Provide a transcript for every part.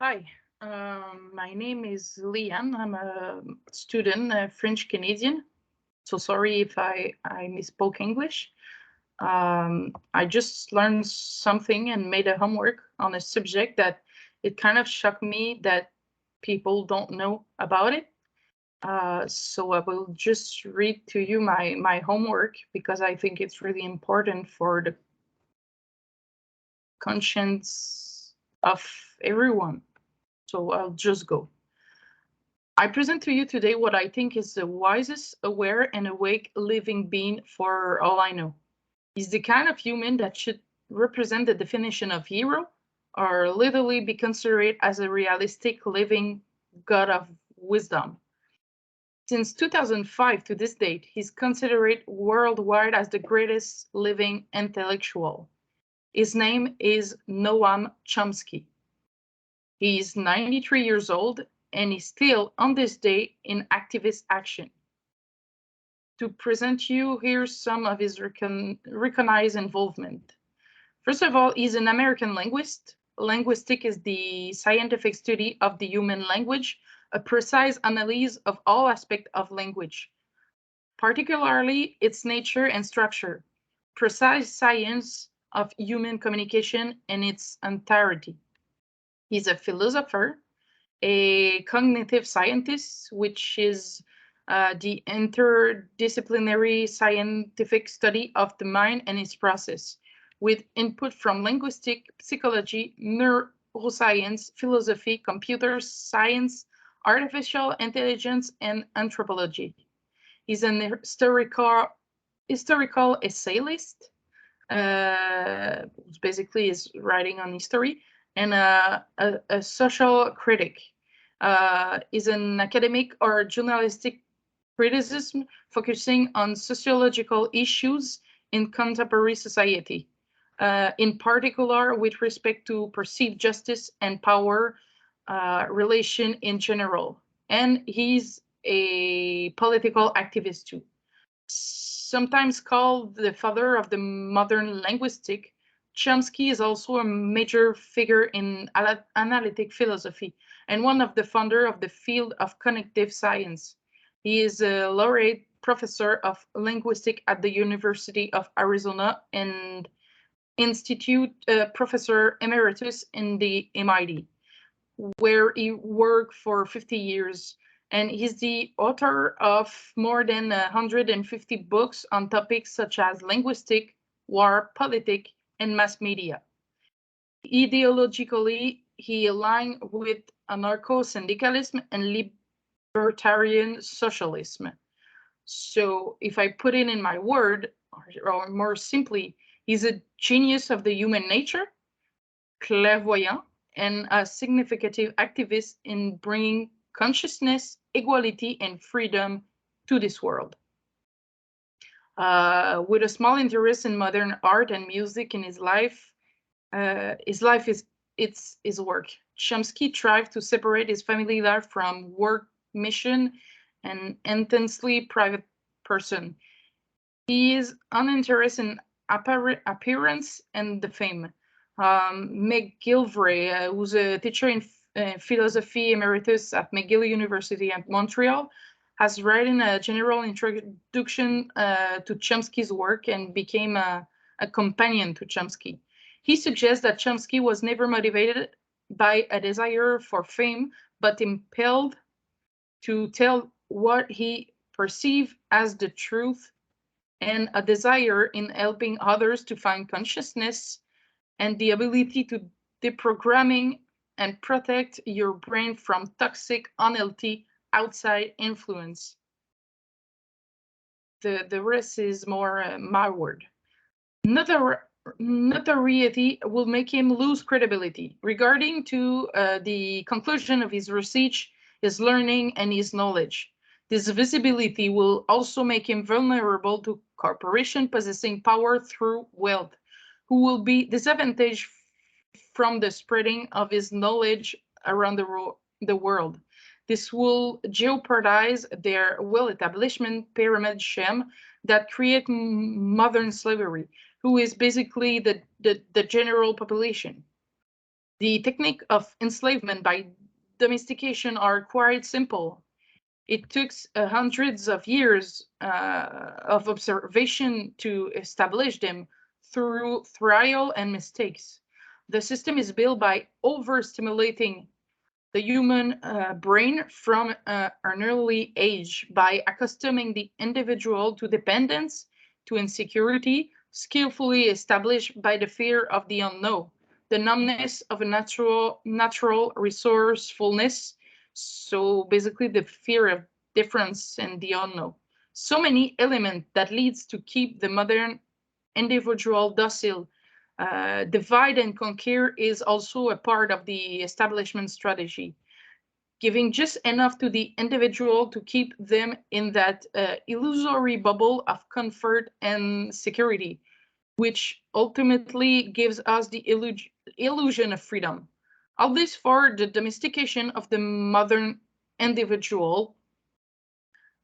Hi, my name is Liane. I'm a student, a French Canadian. So sorry if I misspoke English. I just learned something and made a homework on a subject that it kind of shocked me that people don't know about it. So I will just read to you my homework because I think it's really important for the conscience of everyone. So I'll just go. I present to you today what I think is the wisest, aware, and awake living being for all I know. He's the kind of human that should represent the definition of hero or literally be considered as a realistic living god of wisdom. Since 2005 to this date, he's considered worldwide as the greatest living intellectual. His name is Noam Chomsky. He is 93 years old and is still on this day in activist action. To present you, here's some of his recognized involvement. First of all, he's an American linguist. Linguistic is the scientific study of the human language, a precise analysis of all aspects of language, particularly its nature and structure, precise science of human communication in its entirety. He's a philosopher, a cognitive scientist, which is the interdisciplinary scientific study of the mind and its process, with input from linguistic, psychology, neuroscience, philosophy, computer science, artificial intelligence, and anthropology. He's an historical essayist, basically is writing on history, and a social critic. Is an academic or journalistic criticism focusing on sociological issues in contemporary society, in particular with respect to perceived justice and power relation in general. And he's a political activist too. Sometimes called the father of the modern linguistic, Chomsky is also a major figure in analytic philosophy and one of the founder of the field of cognitive science. He is a laureate professor of linguistics at the University of Arizona and Institute Professor Emeritus in the MIT, where he worked for 50 years. And he's the author of more than 150 books on topics such as linguistic, war, politics, and mass media. Ideologically, he aligned with anarcho-syndicalism and libertarian socialism. So if I put it in my word, or more simply, he's a genius of the human nature, clairvoyant, and a significant activist in bringing consciousness, equality, and freedom to this world. With a small interest in modern art and music in his life is it's his work. Chomsky tried to separate his family life from work mission and intensely private person. He is uninterested in appearance and the fame. McGilvray, who's a teacher in philosophy emeritus at McGill University at Montreal, has written a general introduction to Chomsky's work and became a companion to Chomsky. He suggests that Chomsky was never motivated by a desire for fame, but impelled to tell what he perceived as the truth and a desire in helping others to find consciousness and the ability to deprogramming and protect your brain from toxic, unhealthy outside influence. The rest is more my word. Notoriety will make him lose credibility regarding to the conclusion of his research, his learning, and his knowledge. This visibility will also make him vulnerable to corporations possessing power through wealth, who will be disadvantaged from the spreading of his knowledge around the world. This will jeopardize their well-establishment pyramid scheme that create modern slavery, who is basically the general population. The technique of enslavement by domestication are quite simple. It took hundreds of years of observation to establish them through trial and mistakes. The system is built by overstimulating the human brain from an early age by accustoming the individual to dependence, to insecurity, skillfully established by the fear of the unknown, the numbness of a natural resourcefulness. So basically, the fear of difference and the unknown. So many elements that leads to keep the modern individual docile. Divide and conquer is also a part of the establishment strategy, giving just enough to the individual to keep them in that illusory bubble of comfort and security, which ultimately gives us the illusion of freedom. All this for the domestication of the modern individual.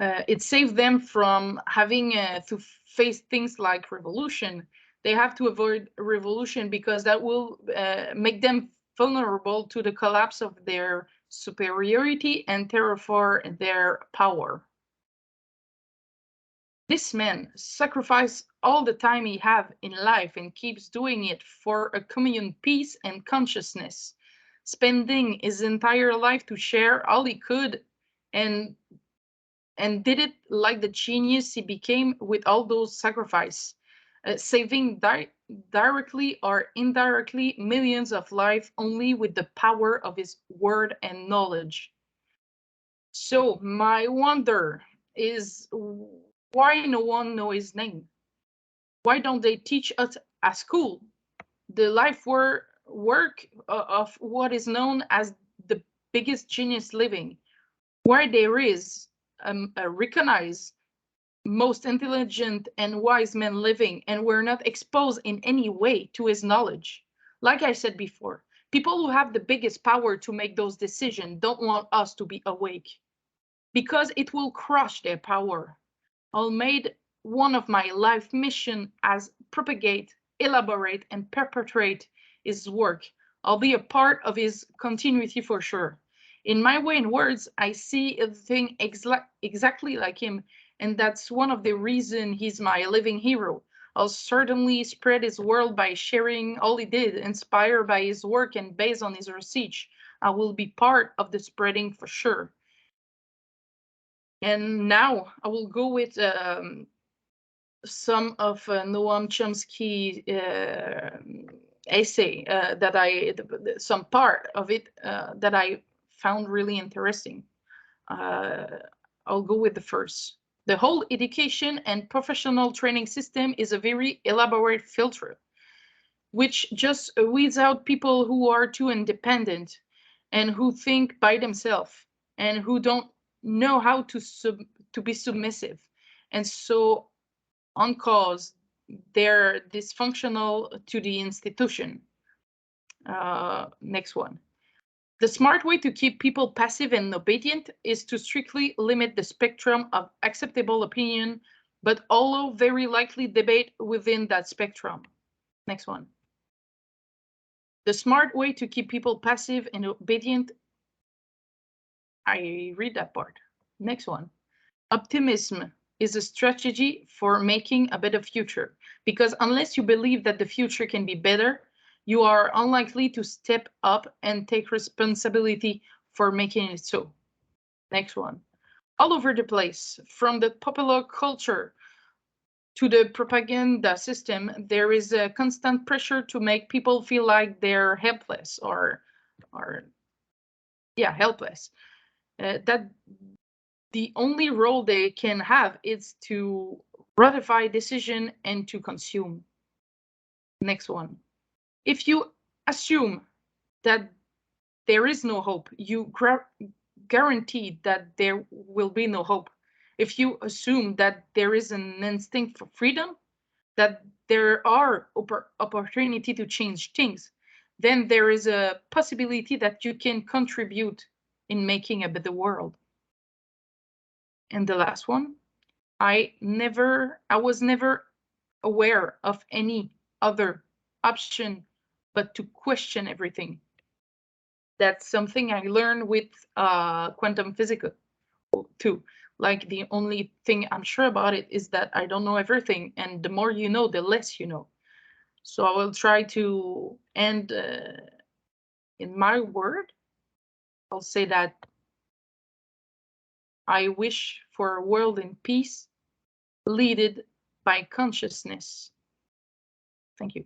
It saved them from having to face things like revolution. They have to avoid revolution because that will make them vulnerable to the collapse of their superiority and therefore their power. This man sacrificed all the time he have in life and keeps doing it for a common peace and consciousness, spending his entire life to share all he could and and did it like the genius he became with all those sacrifices, saving directly or indirectly millions of lives only with the power of his word and knowledge. So my wonder is why no one know his name? Why don't they teach us at school the life work of what is known as the biggest genius living? Why there is a recognized most intelligent and wise men living, and we're not exposed in any way to his knowledge. Like I said before, people who have the biggest power to make those decisions don't want us to be awake because it will crush their power. I'll made one of my life mission as propagate, elaborate, and perpetrate his work. I'll be a part of his continuity for sure. In my way and words, I see a thing exactly like him, and that's one of the reasons he's my living hero. I'll certainly spread his world by sharing all he did, inspired by his work and based on his research. I will be part of the spreading for sure. And now I will go with some of Noam Chomsky essay that some part of it that I found really interesting. Uh, I'll go with the first. The whole education and professional training system is a very elaborate filter, which just weeds out people who are too independent and who think by themselves and who don't know how to be submissive. And so on cause they're dysfunctional to the institution. Next one. The smart way to keep people passive and obedient is to strictly limit the spectrum of acceptable opinion, but allow very likely debate within that spectrum. Next one. The smart way to keep people passive and obedient. I read that part. Next one. Optimism is a strategy for making a better future, because unless you believe that the future can be better, you are unlikely to step up and take responsibility for making it so. Next one. All over the place, from the popular culture to the propaganda system, there is a constant pressure to make people feel like they're helpless or yeah, helpless. That the only role they can have is to ratify decision and to consume. Next one. If you assume that there is no hope, you guarantee that there will be no hope. If you assume that there is an instinct for freedom, that there are opportunity to change things, then there is a possibility that you can contribute in making a better world. And the last one, I was never aware of any other option but to question everything. That's something I learned with quantum physics too. Like the only thing I'm sure about it is that I don't know everything, and the more you know, the less you know. So I will try to end in my word. I'll say that I wish for a world in peace, leaded by consciousness. Thank you.